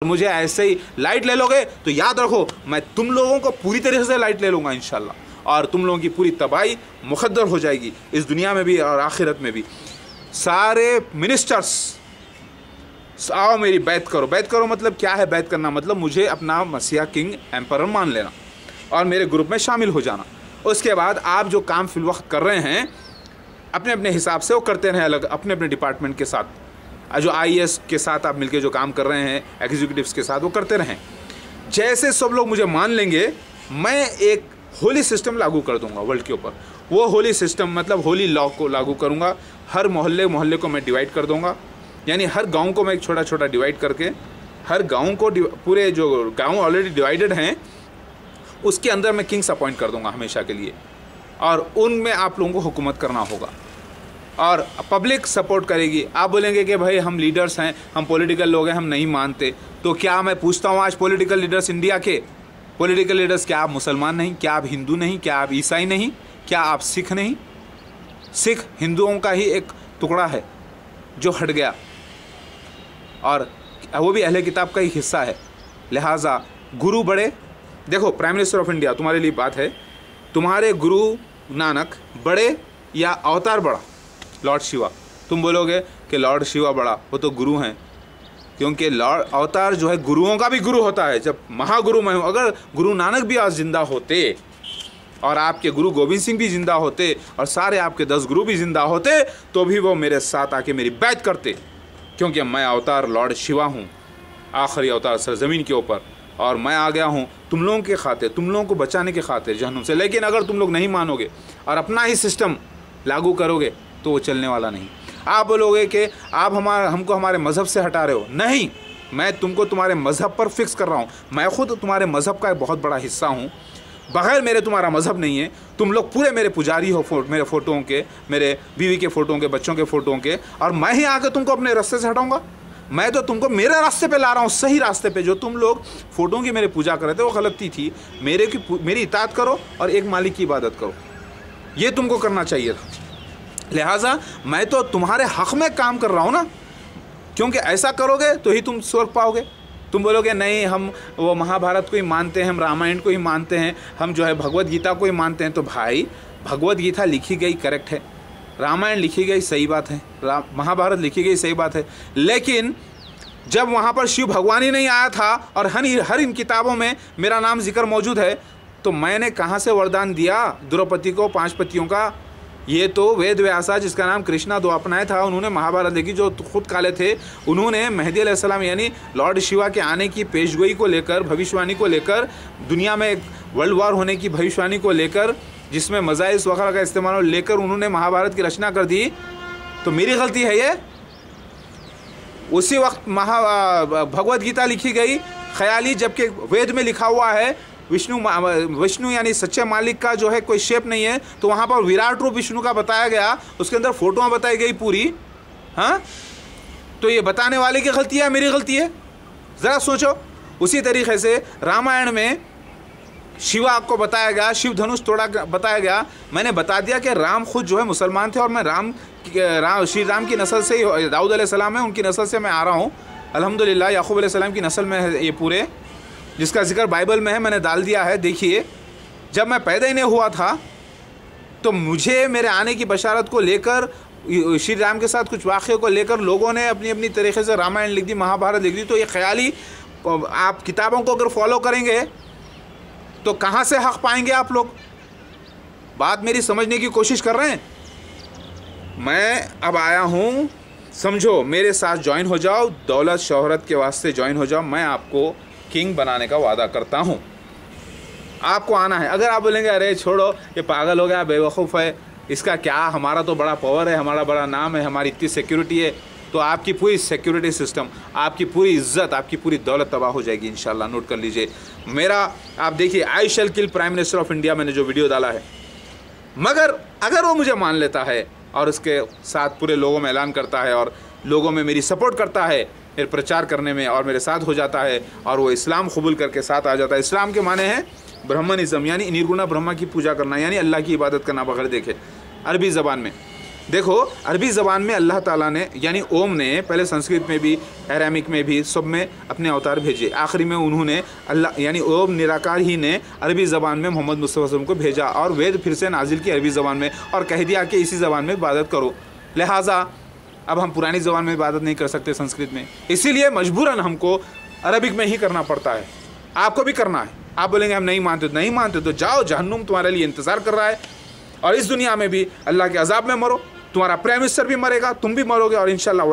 मुझे ऐसे ही लाइट ले लोगे तो याद रखो मैं तुम लोगों को पूरी तरीके से लाइट ले लूँगा इंशाल्लाह, और तुम लोगों की पूरी तबाही मुक़द्दर हो जाएगी इस दुनिया में भी और आखिरत में भी। सारे मिनिस्टर्स आओ मेरी बैत करो। बैत करो मतलब क्या है? बैत करना मतलब मुझे अपना मसीहा किंग एम्परर मान लेना और मेरे ग्रुप में शामिल हो जाना। उसके बाद आप जो काम फिल वक्त कर रहे हैं अपने अपने हिसाब से वो करते रहें, अलग अपने अपने डिपार्टमेंट के साथ, जो IAS के साथ आप मिलके जो काम कर रहे हैं एग्जीक्यूटिव्स के साथ वो करते रहें। जैसे सब लोग मुझे मान लेंगे मैं एक होली सिस्टम लागू कर दूंगा वर्ल्ड के ऊपर। वो होली सिस्टम मतलब होली लॉ को लागू करूंगा। हर मोहल्ले को मैं डिवाइड कर दूंगा, यानी हर गांव को मैं एक छोटा छोटा डिवाइड करके हर गांव को पूरे जो गांव ऑलरेडी डिवाइडेड हैं उसके अंदर मैं किंग्स अपॉइंट कर दूंगा हमेशा के लिए, और उनमें आप लोगों को हुकूमत करना होगा और पब्लिक सपोर्ट करेगी। आप बोलेंगे कि भाई हम लीडर्स हैं, हम पॉलिटिकल लोग हैं, हम नहीं मानते, तो क्या मैं पूछता हूँ आज पॉलिटिकल लीडर्स इंडिया के पॉलिटिकल लीडर्स, क्या आप मुसलमान नहीं? क्या आप हिंदू नहीं? क्या आप ईसाई नहीं? क्या आप सिख नहीं? सिख हिंदुओं का ही एक टुकड़ा है जो हट गया और वो भी अहले किताब का ही हिस्सा है। लिहाजा गुरु बड़े, देखो प्राइम मिनिस्टर ऑफ इंडिया तुम्हारे लिए बात है, तुम्हारे गुरु नानक बड़े या अवतार बड़ा? लॉर्ड शिवा। तुम बोलोगे कि लॉर्ड शिवा बड़ा, वो तो गुरु हैं, क्योंकि लॉर्ड अवतार जो है गुरुओं का भी गुरु होता है। जब महागुरु मैं हूँ, अगर गुरु नानक भी आज जिंदा होते और आपके गुरु गोविंद सिंह भी जिंदा होते और सारे आपके 10 गुरु भी जिंदा होते तो भी वो मेरे साथ आके मेरी बैत करते, क्योंकि मैं अवतार लॉर्ड शिवा हूँ, आखिरी अवतार सरजमीन के ऊपर, और मैं आ गया हूँ तुम लोगों के खातिर, तुम लोगों को बचाने के खातिर जहन्नुम से। लेकिन अगर तुम लोग नहीं मानोगे और अपना ही सिस्टम लागू करोगे तो वो चलने वाला नहीं। आप बोलोगे कि आप हमको हमारे मज़हब से हटा रहे हो। नहीं, मैं तुमको तुम्हारे मज़हब पर फिक्स कर रहा हूँ। मैं खुद तुम्हारे मज़हब का एक बहुत बड़ा हिस्सा हूँ। बगैर मेरे तुम्हारा मज़हब नहीं है। तुम लोग पूरे मेरे पुजारी हो, मेरे फ़ोटों के, मेरे बीवी के फ़ोटों के, बच्चों के फ़ोटों के, और मैं ही आकर तुमको अपने रास्ते से हटाऊँगा। मैं तो तुमको मेरे रास्ते पे ला रहा हूँ, सही रास्ते पे। जो तुम लोग फ़ोटों की मेरे पूजा कर रहे थे वो गलती थी। मेरी इताअत करो और एक मालिक की इबादत करो, ये तुमको करना चाहिए था। लिहाजा मैं तो तुम्हारे हक़ में काम कर रहा हूँ ना, क्योंकि ऐसा करोगे तो ही तुम स्वर्ग पाओगे। तुम बोलोगे नहीं हम वो महाभारत को ही मानते हैं, हम रामायण को ही मानते हैं, हम जो है भगवत गीता को ही मानते हैं। तो भाई भगवत गीता लिखी गई करेक्ट है, रामायण लिखी गई सही बात है, महाभारत लिखी गई सही बात है, लेकिन जब वहाँ पर शिव भगवान ही नहीं आया था और हर इन किताबों में मेरा नाम जिक्र मौजूद है, तो मैंने कहाँ से वरदान दिया द्रौपदी को 5 पतियों का? ये तो वेद व्यासा जिसका नाम कृष्णा दो अपनाए था, उन्होंने महाभारत लिखी, जो खुद काले थे। उन्होंने मेहदी अलैहिस्सलाम यानी लॉर्ड शिवा के आने की पेशगोई को लेकर, भविष्यवाणी को लेकर, दुनिया में एक वर्ल्ड वॉर होने की भविष्यवाणी को लेकर, जिसमें मजाइस वगैरह का इस्तेमाल लेकर उन्होंने महाभारत की रचना कर दी। तो मेरी गलती है ये? उसी वक्त भगवत गीता लिखी गई ख्याली, जबकि वेद में लिखा हुआ है विष्णु यानी सच्चे मालिक का जो है कोई शेप नहीं है, तो वहाँ पर विराट रूप विष्णु का बताया गया, उसके अंदर फोटोआं बताई गई पूरी। हाँ, तो ये बताने वाले की गलती है, मेरी गलती है? ज़रा सोचो। उसी तरीके से रामायण में शिवा को बताया गया, शिव धनुष तोड़ा बताया गया। मैंने बता दिया कि राम खुद जो है मुसलमान थे और मैं श्री राम की नस्ल से ही, दाऊद अलैहिस्सलाम है उनकी नस्ल से मैं आ रहा हूँ अल्हम्दुलिल्लाह। याकूब अलैहिस्सलाम की नस्ल में है ये पूरे, जिसका जिक्र बाइबल में है, मैंने डाल दिया है। देखिए, जब मैं पैदा ही नहीं हुआ था तो मुझे मेरे आने की बशारत को लेकर, श्री राम के साथ कुछ वाक़े को लेकर लोगों ने अपनी अपनी तरीक़े से रामायण लिख दी, महाभारत लिख दी। तो ये ख्याली आप किताबों को अगर फॉलो करेंगे तो कहाँ से हक़ पाएंगे आप लोग? बात मेरी समझने की कोशिश कर रहे हैं? मैं अब आया हूँ, समझो, मेरे साथ ज्वाइन हो जाओ, दौलत शोहरत के वास्ते ज्वाइन हो जाओ। मैं आपको किंग बनाने का वादा करता हूँ, आपको आना है। अगर आप बोलेंगे अरे छोड़ो ये पागल हो गया, बेवकूफ़ है, इसका क्या, हमारा तो बड़ा पावर है, हमारा बड़ा नाम है, हमारी इतनी सिक्योरिटी है, तो आपकी पूरी सिक्योरिटी सिस्टम, आपकी पूरी इज्जत, आपकी पूरी दौलत तबाह हो जाएगी इंशाल्लाह। नोट कर लीजिए मेरा। आप देखिए, आई शैल किल प्राइम मिनिस्टर ऑफ इंडिया, मैंने जो वीडियो डाला है, मगर अगर वो मुझे मान लेता है और उसके साथ पूरे लोगों में ऐलान करता है और लोगों में मेरी सपोर्ट करता है, मेरे प्रचार करने में, और मेरे साथ हो जाता है और वो इस्लाम कबूल करके साथ आ जाता है। इस्लाम के माने हैं ब्रह्मनिज़म, यानी निर्गुणा ब्रह्मा की पूजा करना, यानी अल्लाह की इबादत करना बगैर देखे, अरबी ज़बान में। देखो अरबी ज़बान में अल्लाह ताला ने यानी ओम ने पहले संस्कृत में भी, अरामिक में भी, सब में अपने अवतार भेजे। आखिरी में उन्होंने अल्लाह यानी ओम निराकार ही ने अरबी ज़बान में मोहम्मद मुस्तफ़ा सल्लल्लाहु अलैहि वसल्लम को भेजा और वेद फिर से नाजिल की अरबी ज़बान में और कह दिया कि इसी ज़बान में इबादत करो। लिहाजा अब हम पुरानी ज़बान में इबादत नहीं कर सकते संस्कृत में, इसीलिए मजबूरन हमको अरबिक में ही करना पड़ता है। आपको भी करना है। आप बोलेंगे हम नहीं मानते तो जाओ, जहन्नुम तुम्हारे लिए इंतज़ार कर रहा है और इस दुनिया में भी अल्लाह के अज़ाब में मरो। तुम्हारा प्राइम मिनिस्टर भी मरेगा, तुम भी मरोगे और इंशाअल्लाह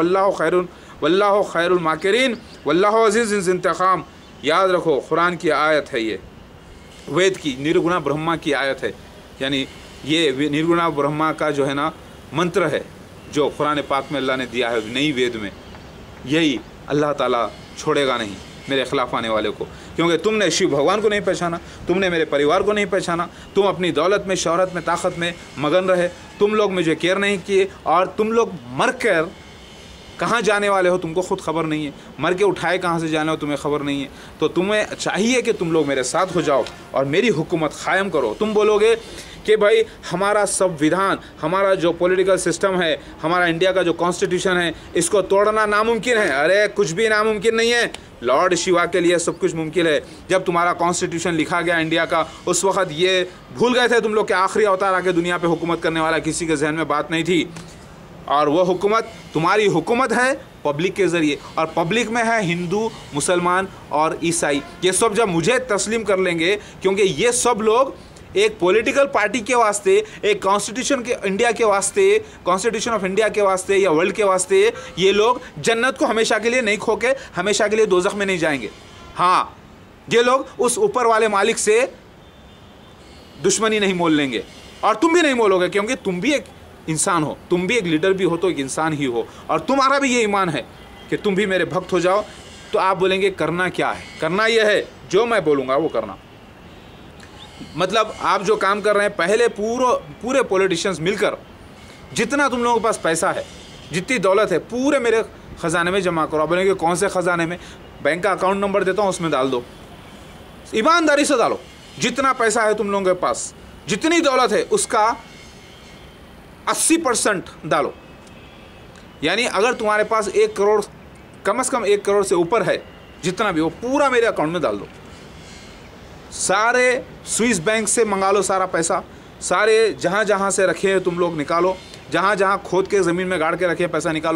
वल्लाहु खैरुल माकिरीन वल्लाहु अज़ीज़ुल इंतक़ाम। याद रखो, कुरान की आयत है, ये वेद की निर्गुणा ब्रह्मा की आयत है, यानी ये निर्गुणा ब्रह्मा का जो है ना मंत्र है जो कुरान पाक में अल्लाह ने दिया है नई वेद में। यही अल्लाह ताला छोड़ेगा नहीं मेरे खिलाफ आने वाले को, क्योंकि तुमने शिव भगवान को नहीं पहचाना, तुमने मेरे परिवार को नहीं पहचाना, तुम अपनी दौलत में, शोहरत में, ताकत में मगन रहे, तुम लोग मुझे केयर नहीं किए और तुम लोग मर कर कहाँ जाने वाले हो तुमको खुद खबर नहीं है, मर के उठाए कहाँ से जाने हो तुम्हें खबर नहीं है। तो तुम्हें चाहिए कि तुम लोग मेरे साथ हो जाओ और मेरी हुकूमत कायम करो। तुम बोलोगे कि भाई हमारा संविधान, हमारा जो पॉलिटिकल सिस्टम है, हमारा इंडिया का जो कॉन्स्टिट्यूशन है, इसको तोड़ना नामुमकिन है। अरे कुछ भी नामुमकिन नहीं है, लॉर्ड शिवा के लिए सब कुछ मुमकिन है। जब तुम्हारा कॉन्स्टिट्यूशन लिखा गया इंडिया का, उस वक्त ये भूल गए थे तुम लोग के आखिरी अवतार आके दुनिया पे हुकूमत करने वाला किसी के जहन में बात नहीं थी। और वो हुकूमत तुम्हारी हुकूमत है पब्लिक के ज़रिए, और पब्लिक में है हिंदू, मुसलमान और ईसाई। ये सब जब मुझे तस्लीम कर लेंगे, क्योंकि ये सब लोग एक पॉलिटिकल पार्टी के वास्ते, एक कॉन्स्टिट्यूशन के इंडिया के वास्ते, कॉन्स्टिट्यूशन ऑफ इंडिया के वास्ते या वर्ल्ड के वास्ते, ये लोग जन्नत को हमेशा के लिए नहीं खो के हमेशा के लिए दोज़ख में नहीं जाएंगे। हाँ, ये लोग उस ऊपर वाले मालिक से दुश्मनी नहीं मोल लेंगे और तुम भी नहीं मोलोगे, क्योंकि तुम भी एक इंसान हो, तुम भी एक लीडर भी हो तो एक इंसान ही हो और तुम्हारा भी ये ईमान है कि तुम भी मेरे भक्त हो जाओ। तो आप बोलेंगे करना क्या है? करना यह है जो मैं बोलूँगा वो करना। मतलब आप जो काम कर रहे हैं, पहले पूरे पॉलिटिशियंस मिलकर जितना तुम लोगों के पास पैसा है, जितनी दौलत है, पूरे मेरे ख़जाने में जमा करो। आप बोलेंगे कौन से ख़जाने में? बैंक का अकाउंट नंबर देता हूँ, उसमें डाल दो, ईमानदारी से डालो। जितना पैसा है तुम लोगों के पास, जितनी दौलत है, उसका 80% डालो। यानी अगर तुम्हारे पास 1 करोड़, कम से कम 1 करोड़ से ऊपर है, जितना भी हो पूरा मेरे अकाउंट में डाल दो। सारे स्विस बैंक से मंगा लो सारा पैसा, सारे जहाँ जहाँ से रखे हैं तुम लोग निकालो, जहाँ जहाँ खोद के ज़मीन में गाड़ के रखे पैसा निकालो।